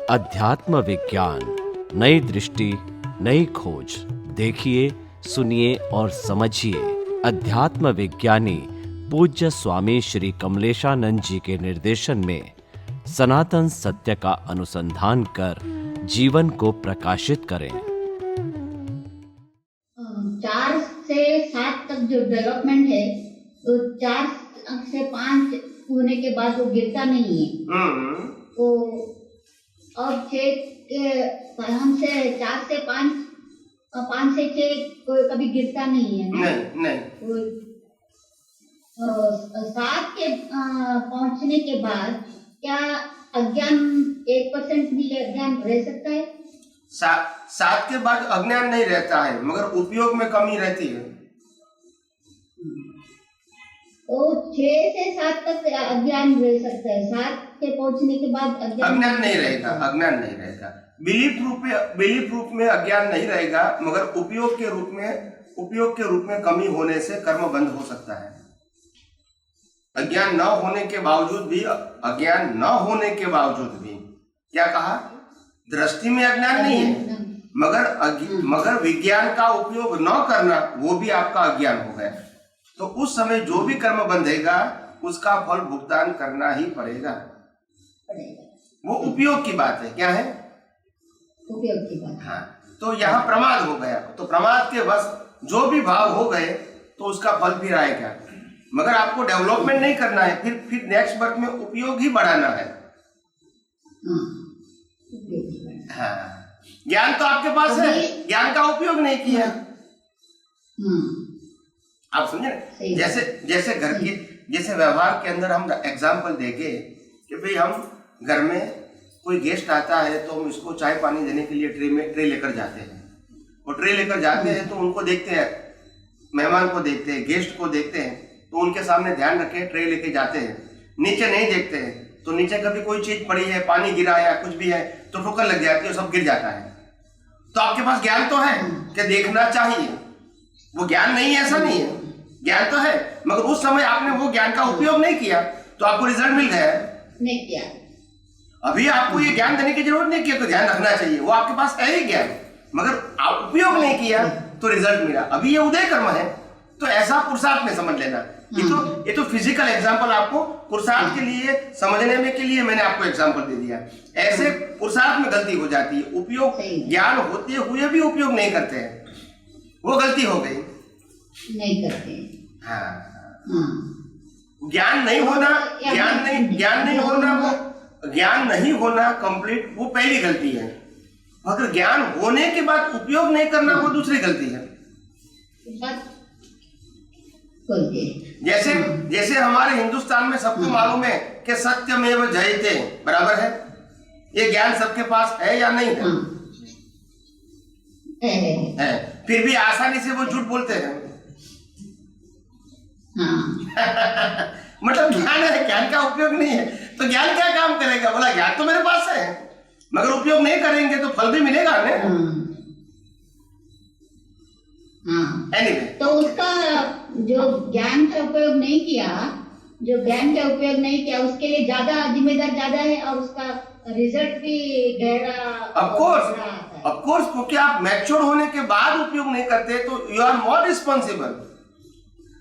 अध्यात्म विज्ञान, नई दृष्टि, नई खोज। देखिए, सुनिए और समझिए। अध्यात्म विज्ञानी पूज्य स्वामी श्री कमलेशानंद जी के निर्देशन में सनातन सत्य का अनुसंधान कर जीवन को प्रकाशित करें। 4 से 7 तक जो डेवलपमेंट है, तो 4 से 5 होने के बाद वो गिरता नहीं है। तो अब 6 हमसे 4 से 5, 5 से 6 कोई कभी गिरता नहीं है। नहीं। 7 के पहुंचने के बाद क्या अज्ञान 1% भी अज्ञान रह सकता है? 7 के बाद अज्ञान नहीं रहता है, मगर उपयोग में कमी रहती है। तो 6 से 7 तक अज्ञान रह सकता है, 7 के पहुंचने के बाद अज्ञान नहीं रहेगा। अज्ञान नहीं रहेगा। बिलीफ रूप में अज्ञान नहीं रहेगा, मगर उपयोग के रूप में कमी होने से कर्म बंद हो सकता है। अज्ञान न होने के बावजूद भी क्या कहा? दृष्टि में अज्ञान नहीं है, मगर विज्ञान का उपयोग न करना वो भी आपका अज्ञान हो गया। तो उस समय जो भी कर्म बंधेगा उसका फल भुगतान करना ही पड़ेगा। वो उपयोग की बात है। क्या है? उपयोग की बात। हाँ, तो यहाँ प्रमाद हो गया, तो प्रमाद के बस जो भी भाव हो गए तो उसका फल फिर आएगा। मगर आपको डेवलपमेंट नहीं करना है, फिर नेक्स्ट बर्थ में उपयोग ही बढ़ाना है। हाँ, ज्ञान तो आपके पास है, ज्ञान का उपयोग नहीं किया। आप समझे ना? जैसे व्यवहार के अंदर हम एग्जाम्पल देंगे कि भाई हम घर में कोई गेस्ट आता है तो हम इसको चाय पानी देने के लिए ट्रे लेकर जाते हैं, और ट्रे लेकर जाते हैं तो उनको देखते हैं, मेहमान को देखते हैं, गेस्ट को देखते हैं, तो उनके सामने ध्यान रखे ट्रे लेके जाते हैं। नीचे नहीं देखते हैं, तो नीचे कभी कोई चीज पड़ी है, पानी गिरा है या कुछ भी है तो ठोकर लग जाती है, सब गिर जाता है। तो आपके पास ज्ञान तो है कि देखना चाहिए, वो ज्ञान नहीं है, ऐसा नहीं है, ज्ञान तो है, मगर उस समय आपने वो ज्ञान का उपयोग नहीं किया तो आपको रिजल्ट मिल गया नहीं किया। अभी आपको ये ज्ञान देने की जरूरत नहीं, तो ध्यान रखना चाहिए, वो आपके पास है ही ज्ञान, मगर आप उपयोग नहीं किया तो रिजल्ट मिला। अभी ये उदय कर्म है, तो ऐसा पुरुषार्थ में समझ लेना। ये तो फिजिकल एग्जांपल आपको पुरुषार्थ के लिए समझने में के लिए मैंने आपको एग्जांपल दे दिया। ऐसे पुरुषार्थ में गलती हो जाती है, उपयोग ज्ञान होते हुए भी उपयोग नहीं करते हैं, वो गलती हो गई। नहीं करते। हाँ, ज्ञान नहीं होना कंप्लीट, वो पहली गलती है। अगर ज्ञान होने के बाद उपयोग नहीं करना, वो दूसरी गलती है। जैसे हमारे हिंदुस्तान में सबको मालूम है कि सत्यमेव जयते, बराबर है। ये ज्ञान सबके पास है या नहीं है? फिर भी आसानी से वो झूठ बोलते हैं। मतलब ज्ञान है, ज्ञान का उपयोग नहीं है, तो ज्ञान क्या काम करेगा? बोला ज्ञान तो मेरे पास है, मगर उपयोग नहीं करेंगे तो फल भी मिलेगा ना। Anyway, तो उसका जो ज्ञान का उपयोग नहीं किया, उसके लिए ज्यादा जिम्मेदार ज्यादा है, और उसका रिजल्ट भी गहरा। ऑफ कोर्स, क्योंकि आप मैच्योर होने के बाद उपयोग नहीं करते तो यू आर मोर रिस्पॉन्सिबल।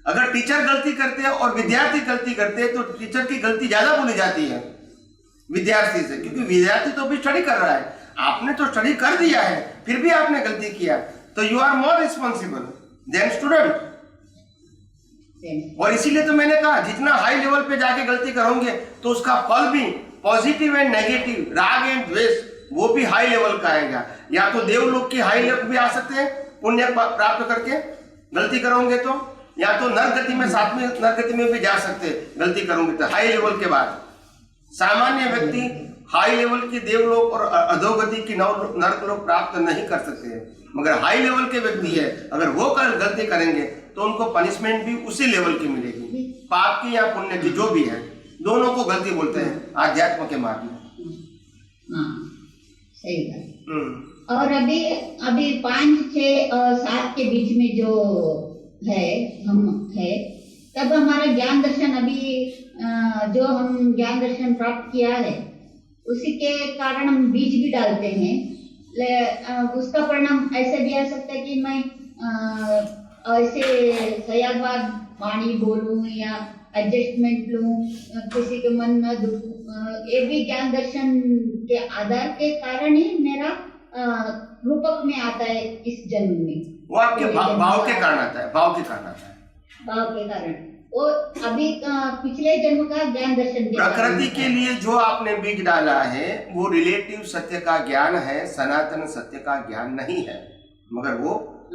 अगर टीचर गलती करते हैं और विद्यार्थी गलती करते हैं तो टीचर की गलती ज्यादा बोली जाती है विद्यार्थी से, क्योंकि विद्यार्थी तो भी स्टडी कर रहा है, आपने तो स्टडी कर दिया है, फिर भी आपने गलती किया, तो you are more responsible than student. और इसीलिए तो मैंने कहा जितना हाई लेवल पे जाके गलती करोगे तो उसका फल भी पॉजिटिव एंड नेगेटिव, राग एंड द्वेष, वो भी हाई लेवल का आएगा। या तो देवलोक की हाई लेवल भी आ सकते हैं पुण्य प्राप्त करके गलती करोगे तो, या तो नरगति में, सातवीं नरगति में भी जा सकते गलती करोगे तो। हाई लेवल के बाद सामान्य व्यक्ति हाई लेवल की देवलोक और अधोगति की नरकलोक प्राप्त नहीं कर सकते हैं, मगर हाई लेवल के व्यक्ति है, अगर वो गलती करेंगे तो उनको पनिशमेंट भी उसी लेवल की मिलेगी, पाप की या पुण्य की, जो भी है, दोनों को गलती बोलते हैं आध्यात्म के मार्ग में। सही बात। और अभी 5, 6 और 7 के बीच में जो है तब हमारा ज्ञान दर्शन, अभी जो हम ज्ञान दर्शन प्राप्त किया है उसी के कारण हम बीज भी डालते हैं। उसका परिणाम ऐसे भी आ सकता है कि मैं ऐसे सयाबाद वाणी बोलूं या एडजस्टमेंट लूं, किसी के मन न दुखूं, ये भी ज्ञान दर्शन के आधार के कारण ही मेरा रूपक में आता है इस जन्म में। वो आपके भाव के कारण आता है, भाव के कारण आता है, भाव के कारण। वो अभी पिछले जन्म का ज्ञान दर्शन के प्रकृति के लिए जो आपने बीज डाला है वो रिलेटिव सत्य का ज्ञान है, सनातन सत्य का ज्ञान नहीं है, मगर वो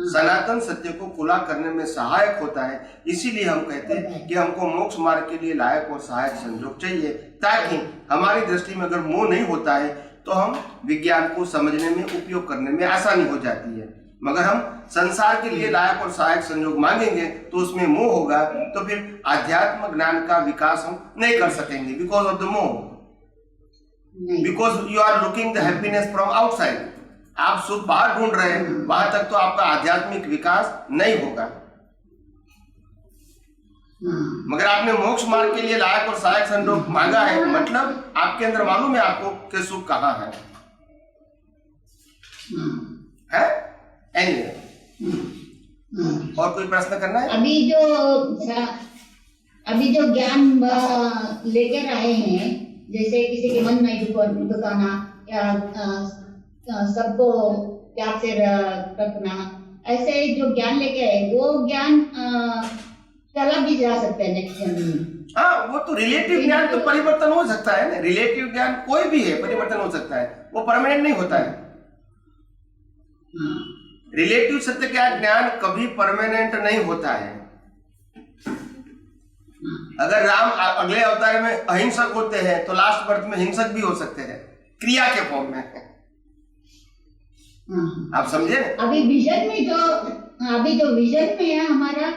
सनातन सत्य को खुला करने में सहायक होता है। इसीलिए हम कहते हैं कि हमको मोक्ष मार्ग के लिए लायक और सहायक संयोग चाहिए, ताकि हमारी दृष्टि में अगर मोह नहीं होता है तो हम विज्ञान को समझने में, उपयोग करने में आसानी हो जाती है। मगर हम संसार के लिए लायक और सहायक संयोग मांगेंगे तो उसमें मोह होगा, तो फिर आध्यात्म ज्ञान का विकास हम नहीं कर सकेंगे, बिकॉज ऑफ द मोह, because you are looking the happiness from outside. आप सुख बाहर ढूंढ रहे हैं, वहां तक तो आपका आध्यात्मिक विकास नहीं होगा। मगर आपने मोक्ष मार्ग के लिए लायक और सहायक संयोग मांगा है, मतलब आपके अंदर मालूम है आपको कि सुख कहाँ है? Anyway, और कोई प्रश्न करना है? अभी जो ज्ञान लेकर आए हैं, जैसे किसी के मन नहीं दुखाना या सबको प्यार से रखना, ऐसे जो ज्ञान लेके आए वो ज्ञान चला भी जा सकता है नेक्स्ट जन्म में। हाँ, वो तो रिलेटिव ज्ञान तो परिवर्तन हो सकता है ना, रिलेटिव ज्ञान कोई भी है परिवर्तन हो सकता है, वो परमानेंट नहीं होता है। रिलेटिव सत्य का ज्ञान कभी परमानेंट नहीं होता है। अगर राम अगले अवतार में अहिंसक होते हैं तो लास्ट बर्थ में हिंसक भी हो सकते हैं, क्रिया के फॉर्म में। आप समझे? अभी विजन में है हमारा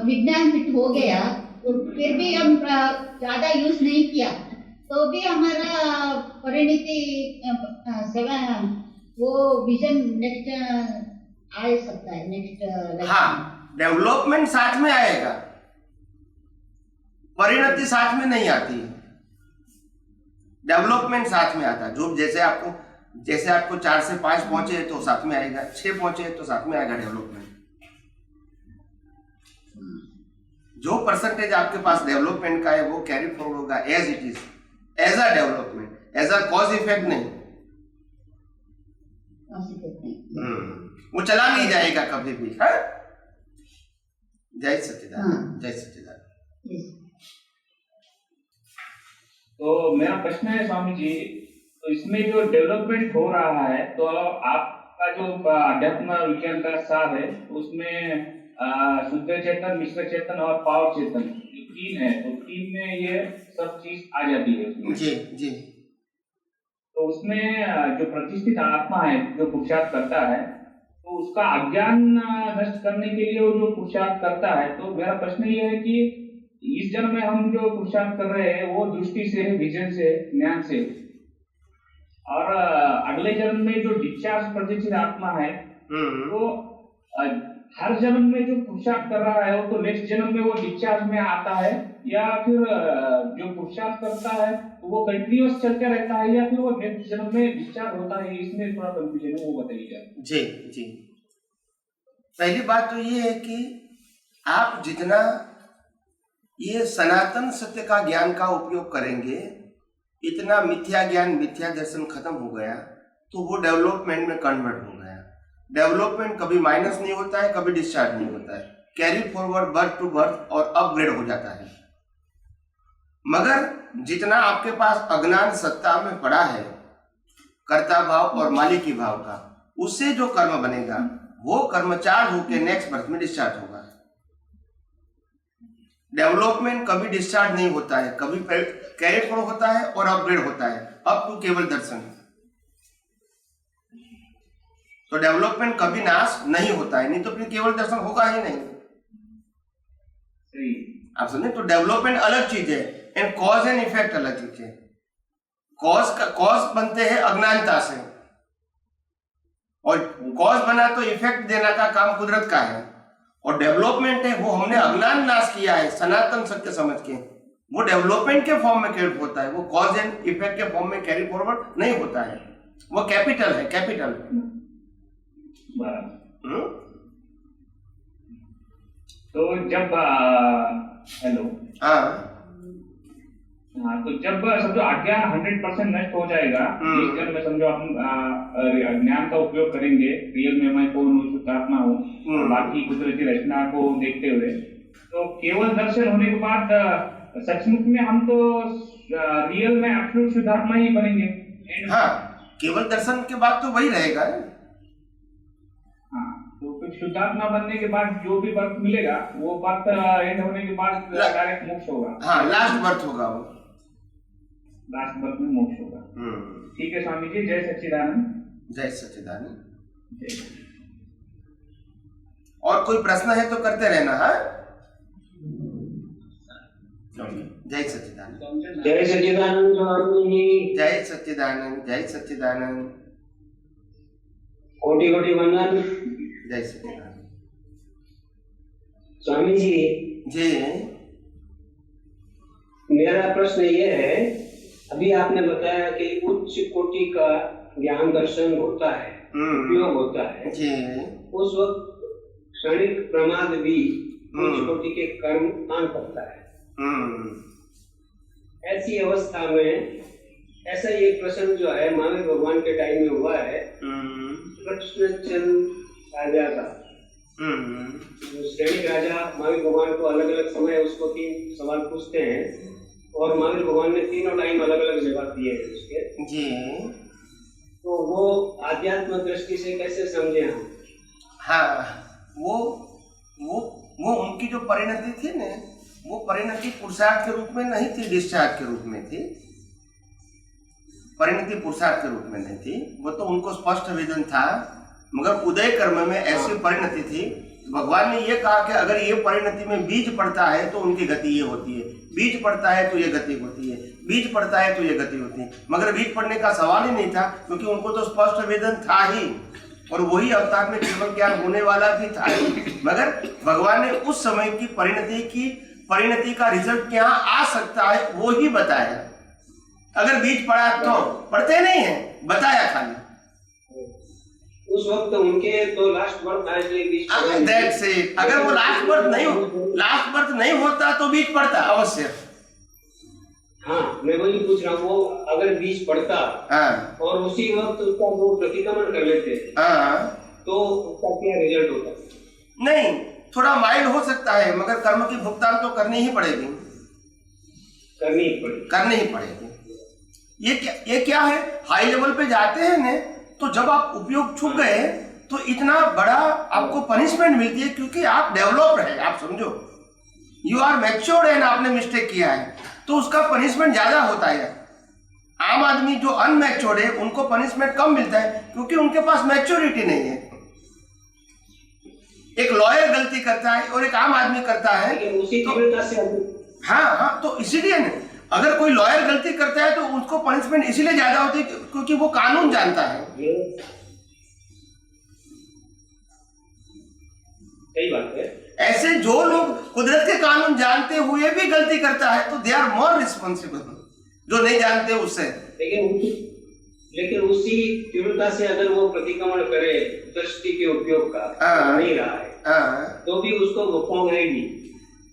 विज्ञान फिट हो गया, तो फिर भी हम ज्यादा यूज नहीं किया तो भी हमारा परिणति वो विजन नेक्स्ट आ सकता है, नेक्स्ट। हाँ, डेवलपमेंट साथ में आएगा, परिणति साथ में नहीं आती है। डेवलपमेंट साथ में आता है। जो जैसे आपको 4 से 5 पहुंचे तो साथ में आएगा, 6 पहुंचे तो साथ में आएगा डेवलपमेंट। जो परसेंटेज आपके पास डेवलपमेंट का है वो कैरी फॉरवर्ड होगा as it is, as a development, as a cause effect नहीं। वो चला नहीं जाएगा कभी भी। हाँ? जय सच्चिदानंद, जय सच्चिदानंद। तो मेरा प्रश्न है स्वामी जी, तो इसमें जो डेवलपमेंट हो रहा है, तो आपका जो अध्यात्म विज्ञान का सार है उसमें शुद्ध चेतन, मिश्र चेतन और पावर चेतन, जो 3 है, तो 3 में ये सब चीज आ जाती है उसमें। जी जी। तो उसमें जो प्रतिष्ठित आत्मा है जो पुरुषार्थ करता है, तो उसका अज्ञान नष्ट करने के लिए वो जो पुरुषार्थ करता है, तो मेरा प्रश्न ये है कि इस जन्म में हम जो पुरुषार्थ कर रहे हैं वो दृष्टि से, विजन से, ज्ञान से, और अगले जन्म में जो डिस्चार्ज प्रतिष्ठित आत्मा है वो हर जन्म में जो पुरुषार्थ कर रहा है वो तो नेक्स्ट जन्म में वो डिस्चार्ज में आता है, या फिर जो पुरुषार्थ करता है तो वो कंटिन्यूअस चलते रहता है, या फिर वो नेक्स्ट जन्म में डिस्चार्ज होता है? इसमें थोड़ा कंफ्यूजन है, वो बताइए। जी जी। पहली बात तो ये है कि आप जितना ये सनातन सत्य का ज्ञान का उपयोग करेंगे, इतना मिथ्या ज्ञान, मिथ्या दर्शन खत्म हो गया तो वो डेवलपमेंट में कन्वर्ट हो गया। डेवलपमेंट कभी माइनस नहीं होता है, कभी डिस्चार्ज नहीं होता है, carry forward birth to birth और अपग्रेड हो जाता है। मगर जितना आपके पास अज्ञान सत्ता में पड़ा है, कर्ता भाव और मालिकी भाव का, उससे जो कर्म बनेगा वो कर्म चार्ज होकर नेक्स्ट बर्थ में डिस्चार्ज होगा। डेवलपमेंट कभी डिस्चार्ज नहीं होता है, कभी कैरी फॉरवर्ड होता है और अपग्रेड होता है अप टू केवल दर्शन। तो डेवलपमेंट कभी नाश नहीं होता है, नहीं तो फिर केवल दर्शन होगा ही नहीं। आप समझे? तो डेवलपमेंट अलग चीज है एंड कॉज एंड इफेक्ट अलग चीज है। कॉज बनते हैं अज्ञानता से, और कॉज बना तो इफेक्ट देना का काम कुदरत का है, और डेवलपमेंट है वो हमने अज्ञान नाश किया है सनातन सत्य समझ के। वो डेवलपमेंट के फॉर्म में कैरी होता है, वो कॉज एंड इफेक्ट के फॉर्म में कैरी फॉरवर्ड नहीं होता है। वो कैपिटल है, कैपिटल। तो जब हेलो, हाँ, तो जब समझो अज्ञान 100% नष्ट हो जाएगा, इस जन्म में समझो हम ज्ञान का उपयोग करेंगे, रियल में मैं कौन हूँ, शुद्धात्मा हूँ, बाकी कुदरती रचना को देखते हुए, तो केवल दर्शन होने के बाद सचमुच में हम तो रियल में एब्सोल्यूट शुद्धात्मा ही बनेंगे। हाँ, केवल दर्शन के बाद तो वही रहेगा। हाँ, तो फिर शुद्धात्मा बनने के बाद जो भी बर्थ मिलेगा वो बर्थ एंड होने के बाद डायरेक्ट मोक्ष होगा। हाँ, लास्ट बर्थ होगा वो, लास्ट बर्थ में मोक्ष होगा। ठीक है स्वामी जी, जय सच्चिदानंद। जय सच्चिदानंद। और कोई प्रश्न है तो करते रहना। हाँ, जय सच्चिदानंद। जय सच्चिदानंद स्वामी जी। जय सच्चिदानंद। जय सच्चिदानंद। कोटि कोटि वंदन। जय सच्चिदानंद। स्वामी जी जी, मेरा प्रश्न ये है, अभी आपने बताया कि उच्च कोटि का ज्ञान दर्शन होता है, उपयोग होता है जी, उस वक्त क्षणिक प्रमाद भी उच्च कोटि के कर्म कान करता है। ऐसी अवस्था में ऐसा ही एक प्रसंग जो है महावीर भगवान के टाइम में हुआ है। कृष्णचंद राजा का, श्रेणी राजा महावीर भगवान को अलग अलग समय उसको 3 सवाल पूछते हैं और महावीर भगवान ने तीनों टाइम अलग अलग जवाब दिए हैं उसके जी। तो वो आध्यात्मिक दृष्टि से कैसे समझे हम? हाँ, वो उनकी जो परिणति थी ना, वो परिणति पुरुषार्थ के रूप में नहीं थी, डिस्चार्ज के रूप में थी। परिणति पुरुषार्थ के रूप में नहीं थी, वो तो उनको स्पष्ट विजन था। मगर उदय कर्म में ऐसी परिणति थी, भगवान ने ये कहा कि अगर ये परिणति में बीज पड़ता है तो उनकी गति ये होती है, बीज पड़ता है तो ये गति होती है, बीज पड़ता है तो ये गति होती है। मगर बीज पड़ने का सवाल ही नहीं था, क्योंकि उनको तो स्पष्ट विजन था ही, और वही अवतार में केवल ज्ञान होने वाला भी था ही। मगर भगवान ने उस समय की परिणति का रिजल्ट क्या आ सकता है वो ही बताया। अगर बीज पड़ा तो पढ़ते नहीं है, बताया खाली। उस वक्त उनके तो लास्ट बर्थ था, इसलिए बीज अगर वो लास्ट बर्थ नहीं होता तो बीज पड़ता अवश्य। हाँ, मैं वही पूछ रहा हूँ, वो अगर बीज पड़ता और उसी वक्त उसका वो प्रतिक्रमण कर लेते तो उसका क्या रिजल्ट होता? नहीं, थोड़ा माइल्ड हो सकता है, मगर कर्म की भुगतान तो करनी ही पड़ेगी। करनी ही पड़ेगी। ये क्या है, हाई लेवल पे जाते हैं ने, तो जब आप उपयोग छूट गए तो इतना बड़ा आपको पनिशमेंट मिलती है, क्योंकि आप डेवलप रहे, आप समझो यू आर मैच्योर्ड है ना, आपने मिस्टेक किया है तो उसका पनिशमेंट ज्यादा होता है। आम आदमी जो अनमैच्योर्ड है उनको पनिशमेंट कम मिलता है, क्योंकि उनके पास मैच्योरिटी नहीं है। एक लॉयर गलती करता है और एक आम आदमी करता है तो, हाँ, तो इसीलिए अगर कोई लॉयर गलती करता है तो उसको पनिशमेंट इसीलिए ज्यादा होती है क्योंकि वो कानून जानता है। सही बात है। ऐसे जो लोग कुदरत के कानून जानते हुए भी गलती करता है तो दे आर मोर रिस्पॉन्सिबल, जो नहीं जानते उससे। लेकिन उसी तीव्रता से अगर वो प्रतिक्रमण करे दृष्टि के उपयोग का नहीं रहा है तो भी उसको भुगतान आएगी।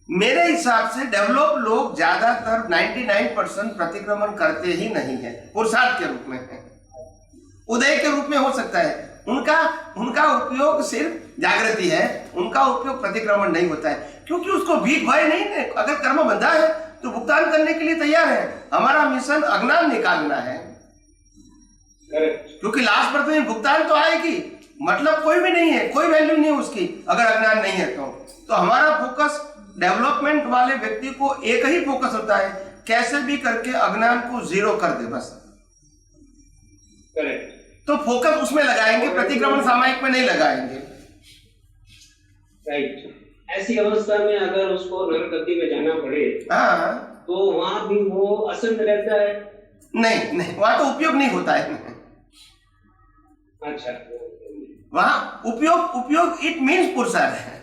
मेरे हिसाब से डेवलप लोग ज्यादातर 99% प्रतिक्रमण करते ही नहीं है, पुरुषार्थ के रूप में है, उदय के रूप में हो सकता है। उनका उपयोग सिर्फ जागृति है, उनका उपयोग प्रतिक्रमण नहीं होता है, क्योंकि उसको भीख भय नहीं है। अगर कर्म बंधा है तो भुगतान करने के लिए तैयार है। हमारा मिशन अज्ञान निकालना है, क्योंकि लास्ट बर्थ में भुगतान तो आएगी, मतलब कोई भी नहीं है, कोई वैल्यू नहीं है उसकी अगर अज्ञान नहीं है तो हमारा फोकस डेवलपमेंट वाले व्यक्ति को एक ही फोकस होता है, कैसे भी करके अज्ञान को जीरो कर दे बस। तो फोकस उसमें लगाएंगे, प्रतिक्रमण सामायिक में नहीं लगाएंगे। राइट। ऐसी अवस्था में अगर उसको नरगति में जाना पड़े तो वहां भी वो असंत रहता है? नहीं, वहां तो उपयोग नहीं होता है। अच्छा, वहां उपयोग इट मीन्स पुरुषार्थ है।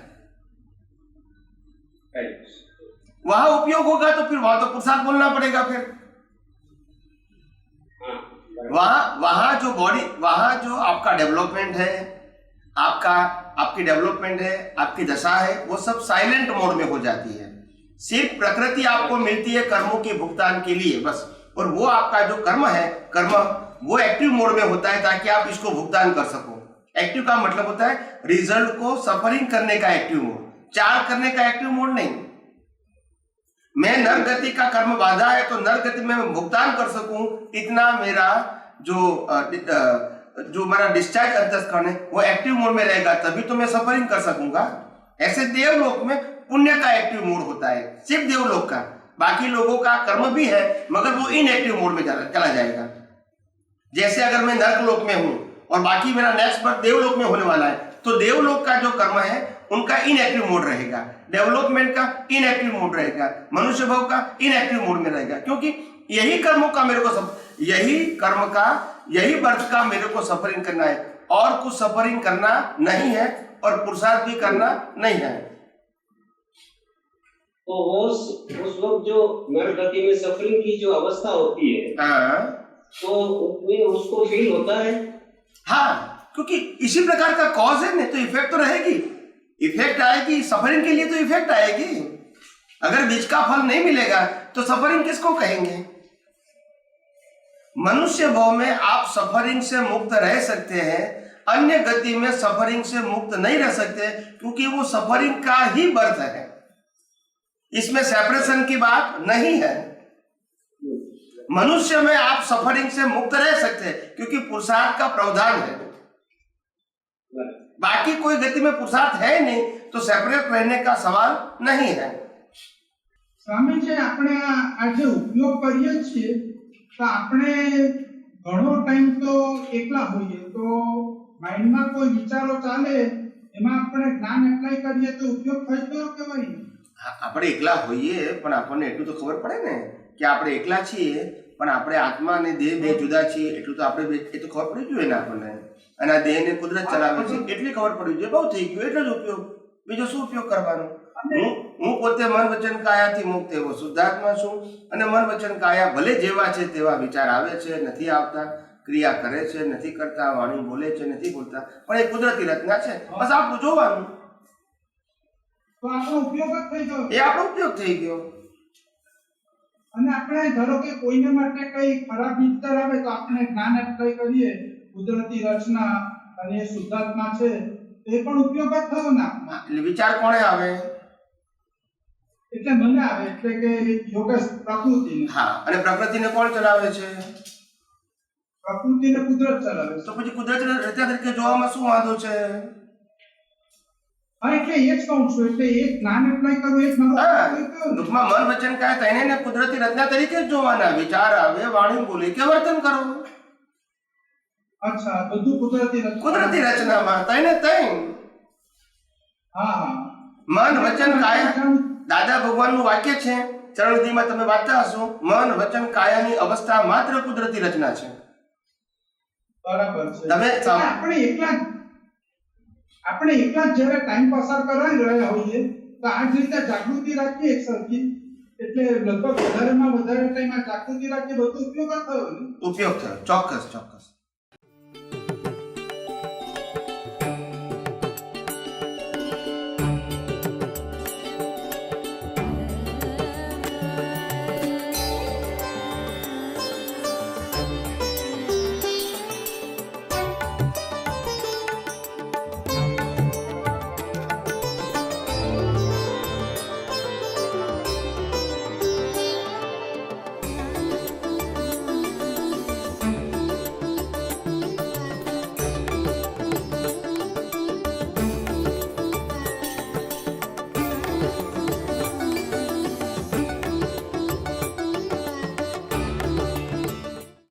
वहां उपयोग होगा तो फिर वहां तो पुरुषार्थ बोलना पड़ेगा। फिर वहां जो बॉडी, वहां जो आपका डेवलपमेंट है, आपकी डेवलपमेंट है, आपकी दशा है, वो सब साइलेंट मोड में हो जाती है। सिर्फ प्रकृति आपको मिलती है कर्मों के भुगतान के लिए बस, और वो आपका जो कर्म है, कर्म वो एक्टिव मोड में होता है ताकि आप इसको भुगतान कर सको। एक्टिव का मतलब होता है रिजल्ट को सफरिंग करने का एक्टिव मोड, चार करने का एक्टिव मोड नहीं। मैं नर गति का कर्म बाधा है तो नर गति में मैं भुगतान कर सकूं, इतना मेरा जो मेरा डिस्चार्ज अंतस्करण है वो एक्टिव मोड में रहेगा, तभी तो मैं सफरिंग कर सकूंगा। ऐसे देवलोक में पुण्य का एक्टिव मोड होता है, सिर्फ देवलोक का। बाकी लोगों का कर्म भी है मगर वो इनएक्टिव मोड में चला जाएगा। जैसे अगर मैं नरकलोक में हूं और बाकी मेरा नेक्स्ट बर्थ देवलोक में होने वाला है, तो देवलोक का जो कर्म है उनका इनएक्टिव मोड रहेगा, डेवलपमेंट का इनएक्टिव मोड रहेगा, मनुष्य भाव का इनएक्टिव मोड में रहेगा। क्योंकि यही कर्मों का मेरे को यही कर्म का, यही बर्थ का मेरे को सफरिंग करना है, और कुछ सफरिंग करना नहीं है और पुरुषार्थ भी करना नहीं है। तो उस वक्त जो नर गति में सफरिंग की जो अवस्था होती है, तो उसमें उसको फील होता है। हाँ, क्योंकि इसी प्रकार का कॉज है, नहीं तो इफेक्ट तो रहेगी, इफेक्ट आएगी, सफरिंग के लिए तो इफेक्ट आएगी। अगर बीज का फल नहीं मिलेगा तो सफरिंग किसको कहेंगे? मनुष्य भाव में आप सफरिंग से मुक्त रह सकते हैं, अन्य गति में सफरिंग से मुक्त नहीं रह सकते, क्योंकि वो सफरिंग का ही बर्थ है, इसमें सेपरेशन की बात नहीं है। मनुष्य में आप सफरिंग से मुक्त रह सकते हैं क्योंकि पुरुषार्थ का प्रावधान है। बाकी कोई गति में पुरुषार्थ है नहीं तो सेपरेट रहने का सवाल नहीं है। स्वामी जी, આપણે આજે ઉપયોગ કરીએ છીએ તો આપણે ઘણો ટાઈમ તો એકલા હોઈએ, તો માઇન્ડમાં કોઈ વિચારો ચાલે એમાં આપણે જ્ઞાન એપ્લાય કરીએ તો ઉપયોગ થતો કહેવાય ને? આપણે એકલા હોઈએ પણ આપણને એટલું તો ખબર પડે ને કે આપણે એકલા છીએ, પણ આપણે આત્મા અને દેહ બે જુદા છીએ, એટલું તો આપણે એ તો ખબર પડી જોઈએ ને આપણને। અને આ દેહને કુદરત ચલાવે છે એટલી ખબર પડી જોઈએ, બહુ થઈ ગયું, એટલો જ ઉપયોગ, બીજો શું ઉપયોગ કરવાનો? હું પોતે મન વચન કાયાથી મુક્ત એવો શુદ્ધાત્મા છું, અને મન વચન કાયા ભલે જેવા છે તેવા વિચાર આવે છે, નથી આવતા, ક્રિયા કરે છે, નથી કરતા, વાણી બોલે છે, નથી બોલતા, પણ એ કુદરતી રચના છે, બસ આપણું જોવાનું, તો આપણો ઉપયોગ જ થઈ ગયો, એ આપણો ઉપયોગ થઈ ગયો। અને આપણે ધારો કે કોઈને માટે કઈ ખરાબ વિચાર આવે તો આપણે જ્ઞાન એપ્લાય કરીએ, કુદરતી રચના અને એ શુદ્ધાત્મા છે, એ પણ ઉપયોગ જ થયો ને। એટલે વિચાર કોણે આવે? એટલે મને આવે, એટલે કે યોગેશ પ્રકૃતિને। હા, અને પ્રકૃતિને કોણ ચલાવે છે? પ્રકૃતિને કુદરત ચલાવે છે। તો પછી કુદરતી રચના તરીકે જોવામાં શું વાંધો છે? હા, એટલે એ જ કહું છું, એટલે એ જ્ઞાન એપ્લાય કરવું એ જ મારો ટૂંકમાં મન વચન કાય તેને કુદરતી રચના તરીકે જ જોવાના, વિચાર આવે, વાણી બોલે કે વર્તન કરો। અચ્છા, બધું કુદરતી રચનામાં તઈને તઈ। હા હા, મન વચન કાયા, દાદા ભગવાનનું વાક્ય છે, ચરણદીમાં તમે વાંચતા હશો, મન વચન કાયાની અવસ્થા માત્ર કુદરતી રચના છે। બરાબર છે। તમે આપણે એકલા જ્યારે ટાઈમ પસાર કરી રહ્યા હોઈએ તો આ જ રીતે જાગૃતિ રાખીએ એક સરખી, એટલે લગભગ વધારેમાં વધારે ટાઈમ આ જાગૃતિ રાખીએ, બધો ઉપયોગ થયો ને? ઉપયોગ થયો, ચોક્કસ ચોક્કસ।